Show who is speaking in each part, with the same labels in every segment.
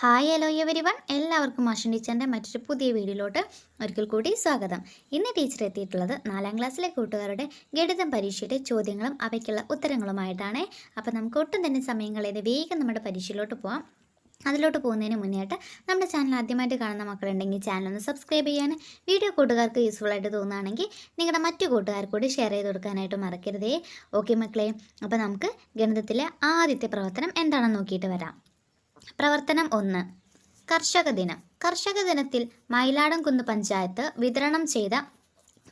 Speaker 1: Hi hello everyone, എല്ലാവർക്കും മാഷൻ ടീച്ചറിൻ്റെ മറ്റൊരു പുതിയ വീഡിയോയിലോട്ട് ഒരിക്കൽ കൂടി സ്വാഗതം. ഇന്ന് ടീച്ചർ എത്തിയിട്ടുള്ളത് 4ാം ക്ലാസ്സിലെ കൂട്ടുകാരുടെ ഗണിതം പരീക്ഷയുടെ ചോദ്യങ്ങളും അവയ്ക്കുള്ള ഉത്തരങ്ങളുമായിട്ടാണ്. അപ്പോൾ നമുക്ക് ഒട്ടും തന്നെ സമയം കളയാതെ വേഗം നമ്മുടെ പരീക്ഷയിലോട്ട് പോകാം. അതിലോട്ട് പോകുന്നതിന് മുന്നേയായിട്ട് നമ്മുടെ ചാനൽ ആദ്യമായിട്ട് കാണുന്ന മക്കളുണ്ടെങ്കിൽ ചാനൽ ഒന്ന് സബ്സ്ക്രൈബ് ചെയ്യാൻ, വീഡിയോ കൂട്ടുകാർക്ക് യൂസ്ഫുൾ ആയിട്ട് തോന്നുകയാണെങ്കിൽ നിങ്ങളുടെ മറ്റു കൂട്ടുകാർക്ക് കൂടി ഷെയർ ചെയ്ത് കൊടുക്കാനായിട്ട് മറക്കരുതേ. ഓക്കെ മക്കളെ, അപ്പോൾ നമുക്ക് ഗണിതത്തിലെ ആദ്യത്തെ പ്രവർത്തനം എന്താണെന്ന് നോക്കിയിട്ട് വരാം. പ്രവർത്തനം 1. കർഷക ദിനം. കർഷക ദിനത്തിൽ മയിലാടംകുന്ന് പഞ്ചായത്ത് വിതരണം ചെയ്ത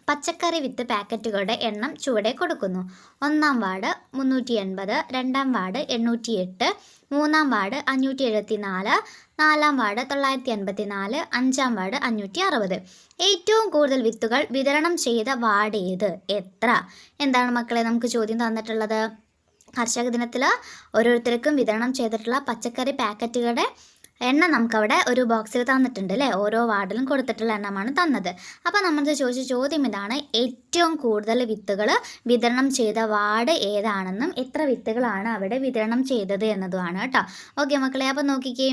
Speaker 1: പച്ചക്കറി വിത്ത് പാക്കറ്റുകളുടെ എണ്ണം ചുവടെ കൊടുക്കുന്നു. 1-ാം ward 380, 2-ാം ward 808, 3-ാം ward 574, 4-ാം ward 984, 5-ാം ward 560. ഏറ്റവും കൂടുതൽ വിത്തുകൾ വിതരണം ചെയ്ത വാർഡ് ഏത്? എത്ര? എന്താണ് മക്കളെ നമുക്ക് ചോദ്യം തന്നിട്ടുള്ളത്? കർഷക ദിനത്തിൽ ഓരോരുത്തർക്കും വിതരണം ചെയ്തിട്ടുള്ള പച്ചക്കറി പാക്കറ്റുകളുടെ എണ്ണം നമുക്കവിടെ ഒരു ബോക്സിൽ തന്നിട്ടുണ്ട് അല്ലേ. ഓരോ വാർഡിലും കൊടുത്തിട്ടുള്ള എണ്ണമാണ് തന്നത്. അപ്പോൾ നമ്മൾ ചോദിച്ച ചോദ്യം ഇതാണ്: ഏറ്റവും കൂടുതൽ വിത്തുകൾ വിതരണം ചെയ്ത വാർഡ് ഏതാണെന്നും എത്ര വിത്തുകളാണ് അവിടെ വിതരണം ചെയ്തത് എന്നതുമാണ് കേട്ടോ. ഓക്കെ മക്കളെ, അപ്പോൾ നോക്കിക്കേ,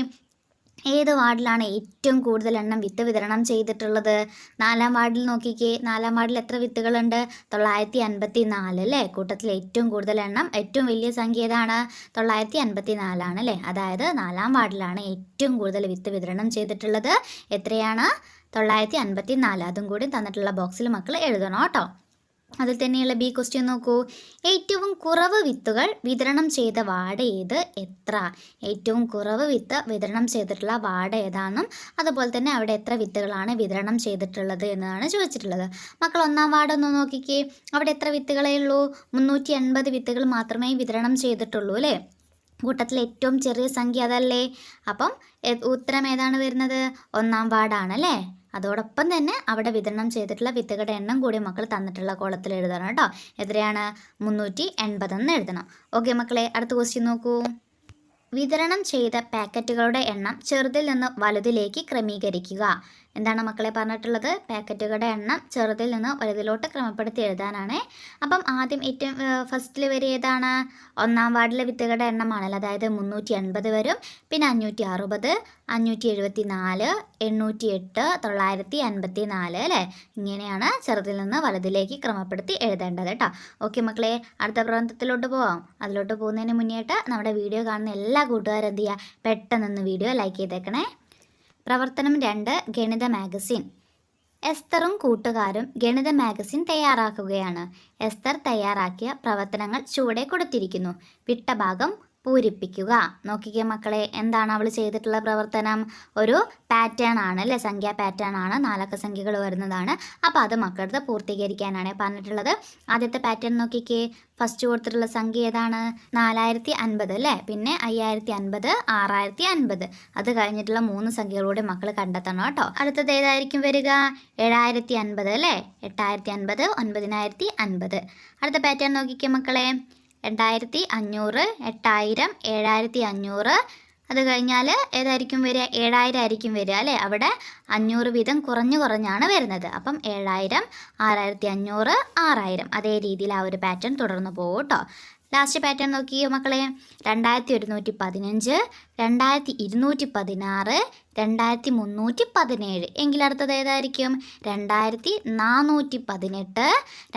Speaker 1: ഏത് വാർഡിലാണ് ഏറ്റവും കൂടുതൽ എണ്ണം വിത്ത് വിതരണം ചെയ്തിട്ടുള്ളത്? 4-ാം വാർഡിൽ നോക്കിക്കേ. 4-ാം വാർഡിൽ എത്ര വിത്തുകളുണ്ട്? 954 അല്ലേ. കൂട്ടത്തിൽ ഏറ്റവും കൂടുതൽ എണ്ണം, ഏറ്റവും വലിയ സംഖ്യ ഏതാണ്? 954 ആണ് അല്ലേ. അതായത് 4-ാം വാർഡിലാണ് ഏറ്റവും കൂടുതൽ വിത്ത് വിതരണം ചെയ്തിട്ടുള്ളത്. എത്രയാണ്? 954. അതും കൂടി തന്നിട്ടുള്ള ബോക്സിൽ മക്കൾ എഴുതണം കേട്ടോ. അതിൽ തന്നെയുള്ള ബി ക്വസ്റ്റ്യൻ നോക്കൂ. ഏറ്റവും കുറവ് വിത്തുകൾ വിതരണം ചെയ്ത വാർഡ് ഏത്? എത്ര? ഏറ്റവും കുറവ് വിത്ത് വിതരണം ചെയ്തിട്ടുള്ള വാർഡ് ഏതാണെന്നും അതുപോലെ തന്നെ അവിടെ എത്ര വിത്തുകളാണ് വിതരണം ചെയ്തിട്ടുള്ളത് എന്നതാണ് ചോദിച്ചിട്ടുള്ളത്. മക്കൾ 1-ാം വാർഡ് ഒന്ന് നോക്കിക്കേ. അവിടെ എത്ര വിത്തുകളേ ഉള്ളൂ? 380 വിത്തുകൾ മാത്രമേ വിതരണം ചെയ്തിട്ടുള്ളൂ അല്ലേ. കൂട്ടത്തിൽ ഏറ്റവും ചെറിയ സംഖ്യ അതല്ലേ. അപ്പം ഉത്തരം ഏതാണ് വരുന്നത്? 1-ാം വാർഡാണ് അല്ലേ. അതോടൊപ്പം തന്നെ അവിടെ വിതരണം ചെയ്തിട്ടുള്ള വിത്തുകളുടെ എണ്ണം കൂടി മക്കൾ തന്നിട്ടുള്ള കോളത്തിൽ എഴുതണം കേട്ടോ. എത്രയാണ്? 380 എന്ന് എഴുതണം. ഓക്കെ മക്കളെ, അടുത്ത ക്വസ്റ്റ്യൻ നോക്കൂ. വിതരണം ചെയ്ത പാക്കറ്റുകളുടെ എണ്ണം ചെറുതിൽ നിന്ന് വലുതിലേക്ക് ക്രമീകരിക്കുക. എന്താണ് മക്കളെ പറഞ്ഞിട്ടുള്ളത്? പാക്കറ്റുകളുടെ എണ്ണം ചെറുതിൽ നിന്ന് വലുതിലോട്ട് ക്രമപ്പെടുത്തി എഴുതാനാണ്. അപ്പം ആദ്യം ഏറ്റവും ഫസ്റ്റിൽ വരെ ഏതാണ്? 1-ാം വാർഡിലെ വിത്തുകളുടെ എണ്ണമാണല്ലോ. അതായത് 380 വരും, പിന്നെ 560, 574, 808, 954 അല്ലേ. ഇങ്ങനെയാണ് ചെറുതിൽ നിന്ന് വലുതിലേക്ക് ക്രമപ്പെടുത്തി എഴുതേണ്ടത് കേട്ടോ. ഓക്കെ മക്കളെ, അടുത്ത പ്രബന്ധത്തിലോട്ട് പോവാം. അതിലോട്ട് പോകുന്നതിന് മുന്നേയായിട്ട് നമ്മുടെ വീഡിയോ കാണുന്ന എല്ലാ കൂട്ടുകാരും എന്ത് ചെയ്യുക? പെട്ടെന്നൊന്ന് വീഡിയോ ലൈക്ക് ചെയ്തേക്കണേ. പ്രവർത്തനം 2. ഗണിത മാഗസിൻ. എസ്തറും കൂട്ടുകാരും ഗണിത മാഗസിൻ തയ്യാറാക്കുകയാണ്. എസ്തർ തയ്യാറാക്കിയ പ്രവർത്തനങ്ങൾ ചുവടെ കൊടുത്തിരിക്കുന്നു. വിട്ട ഭാഗം പൂരിപ്പിക്കുക. നോക്കിക്കേ മക്കളെ, എന്താണ് അവൾ ചെയ്തിട്ടുള്ള പ്രവർത്തനം? ഒരു പാറ്റേൺ ആണ് അല്ലേ, സംഖ്യാ പാറ്റേൺ ആണ്, 4 അക്ക സംഖ്യകൾ വരുന്നതാണ്. അപ്പോൾ അത് മക്കളുടെ പൂർത്തീകരിക്കാനാണ് പറഞ്ഞിട്ടുള്ളത്. ആദ്യത്തെ പാറ്റേൺ നോക്കിക്കേ. ഫസ്റ്റ് കൊടുത്തിട്ടുള്ള സംഖ്യ ഏതാണ്? 4050 അല്ലേ. പിന്നെ 5050, 6050. അത് കഴിഞ്ഞിട്ടുള്ള 3 സംഖ്യകളൂടെ മക്കൾ കണ്ടെത്തണം കേട്ടോ. അടുത്തത് ഏതായിരിക്കും വരിക? 7050 അല്ലേ. 8050, 9050. അടുത്ത പാറ്റേൺ നോക്കിക്കേ മക്കളെ. 2500, 8000, 7500. അത് കഴിഞ്ഞാൽ ഏതായിരിക്കും വരിക? 7000 ആയിരിക്കും വരിക അല്ലേ. അവിടെ 500 വീതം കുറഞ്ഞാണ് വരുന്നത്. അപ്പം 7000, 6500, 6000. അതേ രീതിയിൽ ആ ഒരു പാറ്റേൺ തുടർന്ന് പോകും കേട്ടോ. ലാസ്റ്റ് പാറ്റേൺ നോക്കിയോ മക്കളെ. 2115, 2216, 2317. എങ്കിൽ അടുത്തത് ഏതായിരിക്കും? 2418,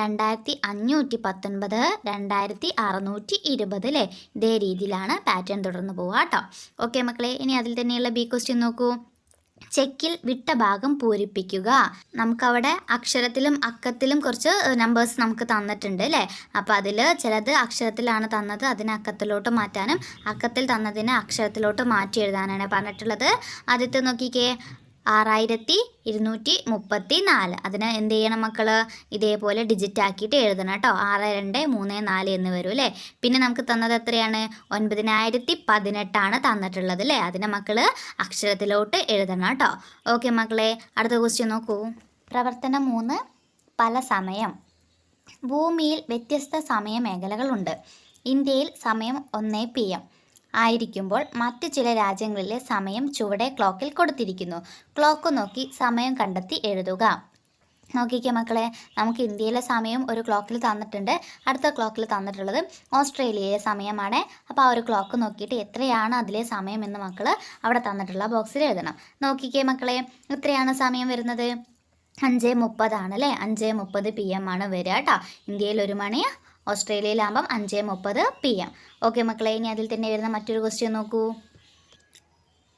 Speaker 1: 2519, 2620 അല്ലേ. ഇതേ രീതിയിലാണ് പാറ്റേൺ തുടർന്ന് പോവുക കേട്ടോ. ഓക്കെ മക്കളെ, ഇനി അതിൽ തന്നെയുള്ള ബി ക്വസ്റ്റ്യൻ നോക്കൂ. ചെക്കിൽ വിട്ട ഭാഗം പൂരിപ്പിക്കുക. നമുക്കവിടെ അക്ഷരത്തിലും അക്കത്തിലും കുറച്ച് നമ്പേഴ്സ് നമുക്ക് തന്നിട്ടുണ്ട് അല്ലേ. അപ്പോൾ അതിൽ ചിലത് അക്ഷരത്തിലാണ് തന്നത്, അതിനെ അക്കത്തിലോട്ട് മാറ്റാനും അക്കത്തിൽ തന്നതിനെ അക്ഷരത്തിലോട്ട് മാറ്റി എഴുതാനാണ് പറഞ്ഞിട്ടുള്ളത്. ആദ്യത്തെ നോക്കിക്കേ, 6234. അതിന് എന്ത് ചെയ്യണം മക്കൾ? ഇതേപോലെ ഡിജിറ്റ് ആക്കിയിട്ട് എഴുതണം കേട്ടോ. 6234 എന്ന് വരും അല്ലേ. പിന്നെ നമുക്ക് തന്നത് എത്രയാണ്? 9018 തന്നിട്ടുള്ളത് അല്ലേ. അതിനെ മക്കൾ അക്ഷരത്തിലോട്ട് എഴുതണം കേട്ടോ. ഓക്കെ മക്കളെ, അടുത്ത ക്വസ്റ്റ്യൻ നോക്കൂ. പ്രവർത്തനം 3. പല സമയം. ഭൂമിയിൽ വ്യത്യസ്ത സമയ മേഖലകളുണ്ട്. ഇന്ത്യയിൽ സമയം 1 PM ആയിരിക്കുമ്പോൾ മറ്റ് ചില രാജ്യങ്ങളിലെ സമയം ചുവടെ ക്ലോക്കിൽ കൊടുത്തിരിക്കുന്നു. ക്ലോക്ക് നോക്കി സമയം കണ്ടെത്തി എഴുതുക. നോക്കിക്കേ മക്കളെ, നമുക്ക് ഇന്ത്യയിലെ സമയം ഒരു ക്ലോക്കിൽ തന്നിട്ടുണ്ട്. അടുത്ത ക്ലോക്കിൽ തന്നിട്ടുള്ളത് ഓസ്ട്രേലിയയിലെ സമയമാണ്. അപ്പോൾ ആ ഒരു ക്ലോക്ക് നോക്കിയിട്ട് എത്രയാണ് അതിലെ സമയം എന്ന് മക്കൾ അവിടെ തന്നിട്ടുള്ള ബോക്സിൽ എഴുതണം. നോക്കിക്കേ മക്കളെ, എത്രയാണ് സമയം വരുന്നത്? 5:30 അല്ലേ? 5:30 PM ആണ് വരിക കേട്ടോ. ഇന്ത്യയിൽ 1 മണി, ഓസ്ട്രേലിയയിലാകുമ്പം 5:30 PM. ഓക്കെ മക്കളെ, ഇനി അതിൽ തന്നെ വരുന്ന മറ്റൊരു ക്വസ്റ്റ്യൻ നോക്കൂ.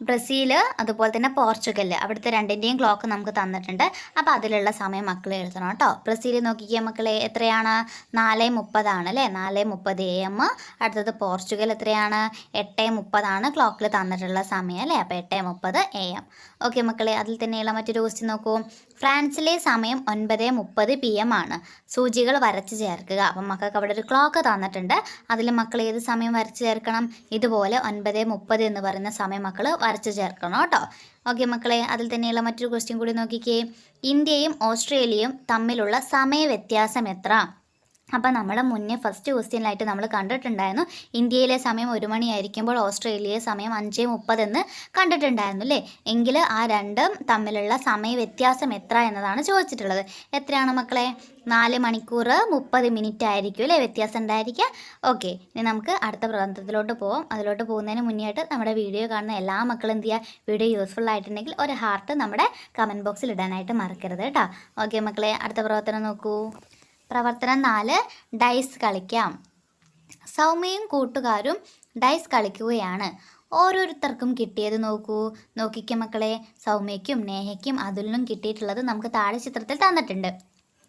Speaker 1: ബ്രസീൽ അതുപോലെ തന്നെ പോർച്ചുഗൽ, അവിടുത്തെ രണ്ടിൻ്റെയും ക്ലോക്ക് നമുക്ക് തന്നിട്ടുണ്ട്. അപ്പോൾ അതിലുള്ള സമയം മക്കൾ എഴുതണം കേട്ടോ. ബ്രസീൽ നോക്കിക്കുക മക്കളെ, എത്രയാണ്? 4:30 അല്ലേ? 4:30 AM. അടുത്തത് പോർച്ചുഗൽ എത്രയാണ്? 8:30 ക്ലോക്കിൽ തന്നിട്ടുള്ള സമയം അല്ലേ? അപ്പോൾ 8:30 AM. ഓക്കെ മക്കളെ, അതിൽ തന്നെയുള്ള മറ്റൊരു ക്വസ്റ്റ്യൻ നോക്കൂ. ഫ്രാൻസിലെ സമയം 9:30 PM ആണ്. സൂചികൾ വരച്ച് ചേർക്കുക. അപ്പം മക്കൾക്ക് അവിടെ ഒരു ക്ലോക്ക് തന്നിട്ടുണ്ട്. അതിൽ മക്കൾ ഏത് സമയം വരച്ച് ചേർക്കണം? ഇതുപോലെ 9:30 എന്ന് പറയുന്ന സമയം മക്കൾ വരച്ച് ചേർക്കണം കേട്ടോ. ഓക്കെ മക്കളെ, അതിൽ തന്നെയുള്ള മറ്റൊരു ക്വസ്റ്റ്യൻ കൂടി നോക്കിക്കേ. ഇന്ത്യയും ഓസ്ട്രേലിയയും തമ്മിലുള്ള സമയ വ്യത്യാസം എത്ര? അപ്പം നമ്മൾ മുന്നേ ഫസ്റ്റ് ക്വസ്റ്റ്യനിലായിട്ട് നമ്മൾ കണ്ടിട്ടുണ്ടായിരുന്നു, ഇന്ത്യയിലെ സമയം 1 മണിയായിരിക്കുമ്പോൾ ഓസ്ട്രേലിയയിലെ സമയം 5:30 എന്ന് കണ്ടിട്ടുണ്ടായിരുന്നു അല്ലേ? എങ്കിൽ ആ രണ്ടും തമ്മിലുള്ള സമയ വ്യത്യാസം എത്ര എന്നതാണ് ചോദിച്ചിട്ടുള്ളത്. എത്രയാണ് മക്കളെ? 4 മണിക്കൂർ 30 മിനിറ്റ് ആയിരിക്കും അല്ലേ വ്യത്യാസം ഉണ്ടായിരിക്കുക. ഓക്കെ, ഇനി നമുക്ക് അടുത്ത പ്രബന്ധത്തിലോട്ട് പോകാം. അതിലോട്ട് പോകുന്നതിന് മുന്നേ ആയിട്ട് നമ്മുടെ വീഡിയോ കാണുന്ന എല്ലാ മക്കളും എന്ത് ചെയ്യുക, വീഡിയോ യൂസ്ഫുൾ ആയിട്ടുണ്ടെങ്കിൽ ഒരു ഹാർട്ട് നമ്മുടെ കമൻറ്റ് ബോക്സിൽ ഇടാനായിട്ട് മറക്കരുത് കേട്ടോ. ഓക്കെ മക്കളെ, അടുത്ത പ്രവർത്തനം നോക്കൂ. പ്രവർത്തനം 4, ഡൈസ് കളിക്കാം. സൗമ്യയും കൂട്ടുകാരും ഡൈസ് കളിക്കുകയാണ്. ഓരോരുത്തർക്കും കിട്ടിയത് നോക്കൂ. നോക്കിക്ക മക്കളെ, സൗമ്യയ്ക്കും നേഹയ്ക്കും അതുലിനും കിട്ടിയിട്ടുള്ളത് നമുക്ക് താഴെ ചിത്രത്തിൽ തന്നിട്ടുണ്ട്.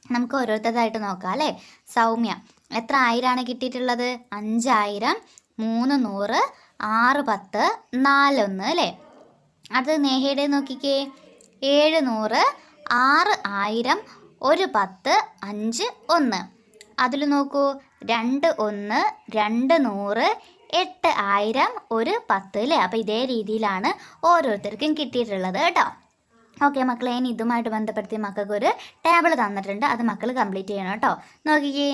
Speaker 1: നമുക്ക് ഓരോരുത്തരായിട്ട് നോക്കാം അല്ലേ? സൗമ്യ എത്ര ആയിരമാണ് കിട്ടിയിട്ടുള്ളത്? 5000, 300, 610, 41 അല്ലേ? അത് നേഹയുടെ നോക്കിക്കേ, 700, 6000, 110, 5, 1. അതിൽ നോക്കൂ, 2 1, 2 100, 8000, 110 അല്ലേ? അപ്പോൾ ഇതേ രീതിയിലാണ് ഓരോരുത്തർക്കും കിട്ടിയിട്ടുള്ളത് കേട്ടോ. ഓക്കെ മക്കളെ, ഇനി ഇതുമായിട്ട് ബന്ധപ്പെടുത്തി മക്കൾക്ക് ഒരു ടേബിൾ തന്നിട്ടുണ്ട്. അത് മക്കൾ കംപ്ലീറ്റ് ചെയ്യണം കേട്ടോ. നോക്കിക്കേ,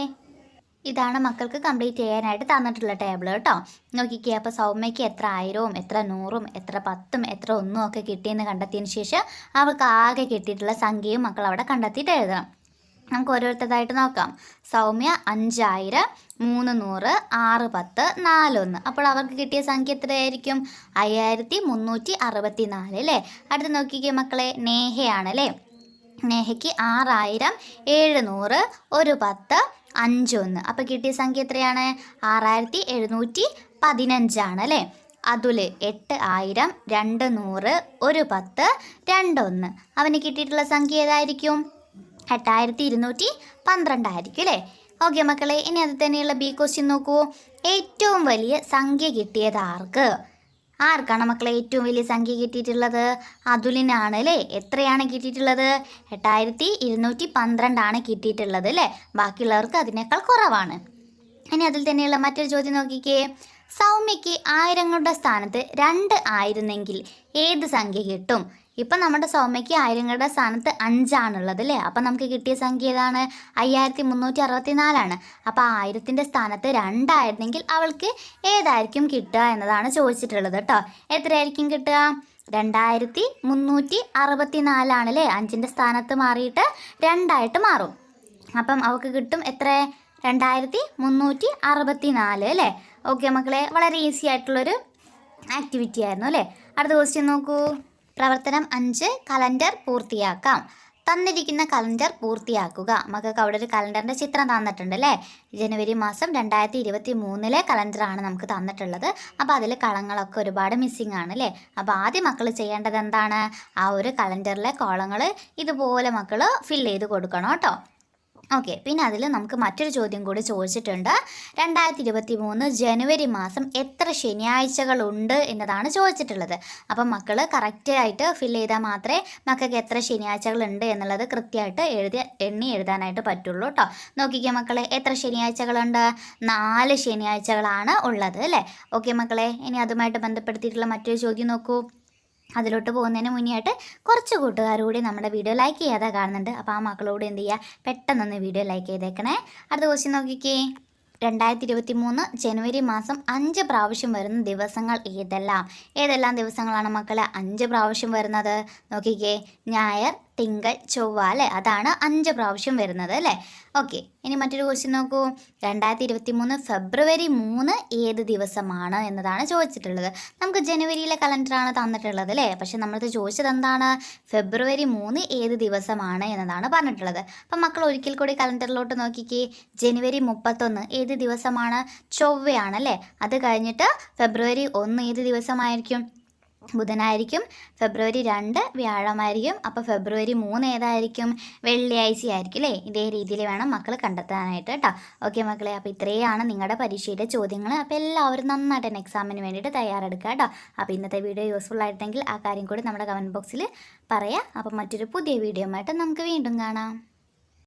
Speaker 1: ഇതാണ് മക്കൾക്ക് കംപ്ലീറ്റ് ചെയ്യാനായിട്ട് തന്നിട്ടുള്ള ടേബിൾ കേട്ടോ. നോക്കിക്കേ, അപ്പോൾ സൗമ്യയ്ക്ക് എത്ര 1000ഉം എത്ര 100ഉം എത്ര 10ഉം എത്ര 1ഉം ഒക്കെ കിട്ടിയെന്ന് കണ്ടെത്തിയതിന് ശേഷം അവർക്ക് ആകെ കിട്ടിയിട്ടുള്ള സംഖ്യയും മക്കൾ അവിടെ കണ്ടെത്തിയിട്ട് എഴുതണം. നമുക്ക് ഓരോരുത്തരായിട്ട് നോക്കാം. സൗമ്യ 5000, 300, 610, 41. അപ്പോൾ അവർക്ക് കിട്ടിയ സംഖ്യ എത്രയായിരിക്കും? 5364 അല്ലേ? അടുത്ത് നോക്കിക്കേ മക്കളെ, നേഹയാണല്ലേ? നേഹയ്ക്ക് 6000, 700, 110, 5, 1. അപ്പോൾ കിട്ടിയ സംഖ്യ എത്രയാണ്? 6715 അല്ലേ? അതുൽ 8000, 200, 110, 2, 1. അവന് കിട്ടിയിട്ടുള്ള സംഖ്യ ഏതായിരിക്കും? 8212 ആയിരിക്കും അല്ലേ? ഓക്കെ മക്കളെ, ഇനി അത് തന്നെയുള്ള ബി ക്വസ്റ്റ്യൻ നോക്കൂ. ഏറ്റവും വലിയ സംഖ്യ കിട്ടിയത് ആർക്ക്? ആർക്കാണ് മക്കളെ ഏറ്റവും വലിയ സംഖ്യ കിട്ടിയിട്ടുള്ളത്? അതുലിനാണ് അല്ലേ? എത്രയാണ് കിട്ടിയിട്ടുള്ളത്? 8212 കിട്ടിയിട്ടുള്ളത് അല്ലേ? ബാക്കിയുള്ളവർക്ക് അതിനേക്കാൾ കുറവാണ്. ഇനി അതിൽ തന്നെയുള്ള മറ്റൊരു ചോദ്യം നോക്കിക്കേ. സൗമ്യയ്ക്ക് ആയിരങ്ങളുടെ സ്ഥാനത്ത് 2 ആയിരുന്നെങ്കിൽ ഏത് സംഖ്യ കിട്ടും? ഇപ്പം നമ്മുടെ സൗമ്യയ്ക്ക് ആയിരങ്ങളുടെ സ്ഥാനത്ത് 5 ആണുള്ളത് അല്ലേ? അപ്പം നമുക്ക് കിട്ടിയ സംഖ്യ ഏതാണ്? 5364. അപ്പോൾ 1000ൻ്റെ സ്ഥാനത്ത് 2 ആയിരുന്നെങ്കിൽ അവൾക്ക് ഏതായിരിക്കും കിട്ടുക എന്നതാണ് ചോദിച്ചിട്ടുള്ളത് കേട്ടോ. എത്രയായിരിക്കും കിട്ടുക? 2364 ആണല്ലേ? 5ൻ്റെ സ്ഥാനത്ത് മാറിയിട്ട് 2 മാറും. അപ്പം അവൾക്ക് കിട്ടും എത്ര? 2364 അല്ലേ? ഓക്കെ മക്കളെ, വളരെ ഈസി ആയിട്ടുള്ളൊരു ആക്ടിവിറ്റി ആയിരുന്നു അല്ലേ? അടുത്ത ക്വസ്റ്റ്യൻ നോക്കൂ. പ്രവർത്തനം 5, കലണ്ടർ പൂർത്തിയാക്കാം. തന്നിരിക്കുന്ന കലണ്ടർ പൂർത്തിയാക്കുക. മക്കൾക്ക് അവിടെ ഒരു കലണ്ടറിൻ്റെ ചിത്രം തന്നിട്ടുണ്ട് അല്ലേ? ജനുവരി മാസം 2023 കലണ്ടറാണ് നമുക്ക് തന്നിട്ടുള്ളത്. അപ്പോൾ അതിൽ കളങ്ങളൊക്കെ ഒരുപാട് മിസ്സിങ് ആണ് അല്ലേ? അപ്പോൾ ആദ്യം മക്കൾ ചെയ്യേണ്ടത് എന്താണ്? ആ ഒരു കലണ്ടറിലെ കോളങ്ങൾ ഇതുപോലെ മക്കൾ ഫില്ല് ചെയ്ത് കൊടുക്കണം കേട്ടോ. ഓക്കെ, പിന്നെ അതിൽ നമുക്ക് മറ്റൊരു ചോദ്യം കൂടി ചോദിച്ചിട്ടുണ്ട്. 2023 ജനുവരി മാസം എത്ര ശനിയാഴ്ചകളുണ്ട് എന്നതാണ് ചോദിച്ചിട്ടുള്ളത്. അപ്പം മക്കൾ കറക്റ്റായിട്ട് ഫില്ല് ചെയ്താൽ മാത്രമേ മക്കൾക്ക് എത്ര ശനിയാഴ്ചകളുണ്ട് എന്നുള്ളത് കൃത്യമായിട്ട് എണ്ണി എഴുതാനായിട്ട് പറ്റുള്ളൂ കേട്ടോ. നോക്കിക്കേ മക്കളെ, എത്ര ശനിയാഴ്ചകളുണ്ട്? 4 ശനിയാഴ്ചകളാണ് ഉള്ളത് അല്ലേ? ഓക്കെ മക്കളെ, ഇനി അതുമായിട്ട് ബന്ധപ്പെടുത്തിയിട്ടുള്ള മറ്റൊരു ചോദ്യം നോക്കൂ. അതിലോട്ട് പോകുന്നതിന് മുന്നേ ആയിട്ട് കുറച്ച് കൂട്ടുകാർ നമ്മുടെ വീഡിയോ ലൈക്ക് ചെയ്യാതെ കാണുന്നുണ്ട്. അപ്പോൾ ആ മക്കളോട് എന്ത് ചെയ്യുക, പെട്ടെന്നൊന്ന് വീഡിയോ ലൈക്ക് ചെയ്തേക്കണേ. അടുത്ത ക്വസ്റ്റ്യൻ നോക്കിക്കേ. 2023 ജനുവരി മാസം 5 പ്രാവശ്യം വരുന്ന ദിവസങ്ങൾ ഏതെല്ലാം ദിവസങ്ങളാണ് മക്കളെ 5 പ്രാവശ്യം വരുന്നത്? നോക്കിക്കേ, ഞായർ, തിങ്കൾ ചൊവ്വ അല്ലേ, അതാണ് 5 പ്രാവശ്യം വരുന്നത് അല്ലേ. ഓക്കെ, ഇനി മറ്റൊരു ക്വസ്റ്റ്യൻ നോക്കൂ. 2023 ഫെബ്രുവരി 3 ഏത് ദിവസമാണ് എന്നതാണ് ചോദിച്ചിട്ടുള്ളത്. നമുക്ക് ജനുവരിയിലെ കലണ്ടറാണ് തന്നിട്ടുള്ളത് അല്ലേ, പക്ഷെ നമ്മളത് ചോദിച്ചത് എന്താണ്, ഫെബ്രുവരി 3 ഏത് ദിവസമാണ് എന്നതാണ് പറഞ്ഞിട്ടുള്ളത്. അപ്പം മക്കൾ ഒരിക്കൽ കൂടി കലണ്ടറിലോട്ട് നോക്കിക്കേ. ജനുവരി 31 ഏത് ദിവസമാണ്, ചൊവ്വയാണല്ലേ. അത് കഴിഞ്ഞിട്ട് ഫെബ്രുവരി 1 ഏത് ദിവസമായിരിക്കും, ബുധനായിരിക്കും. ഫെബ്രുവരി 2 വ്യാഴമായിരിക്കും. അപ്പോൾ ഫെബ്രുവരി 3 ഏതായിരിക്കും, വെള്ളിയാഴ്ച ആയിരിക്കും അല്ലേ. ഇതേ രീതിയിൽ വേണം മക്കൾ കണ്ടെത്താനായിട്ട് കേട്ടോ. ഓക്കെ മക്കളെ, അപ്പോൾ ഇത്രയാണ് നിങ്ങളുടെ പരീക്ഷയുടെ ചോദ്യങ്ങൾ. അപ്പോൾ എല്ലാവരും നന്നായിട്ട് തന്നെ എക്സാമിന് വേണ്ടിയിട്ട് തയ്യാറെടുക്കുക കേട്ടോ. അപ്പോൾ ഇന്നത്തെ വീഡിയോ യൂസ്ഫുൾ ആയിട്ടുണ്ടെങ്കിൽ ആ കാര്യം കൂടി നമ്മുടെ കമൻറ്റ് ബോക്സിൽ പറയാം. അപ്പോൾ മറ്റൊരു പുതിയ വീഡിയോ ആയിട്ട് നമുക്ക് വീണ്ടും കാണാം.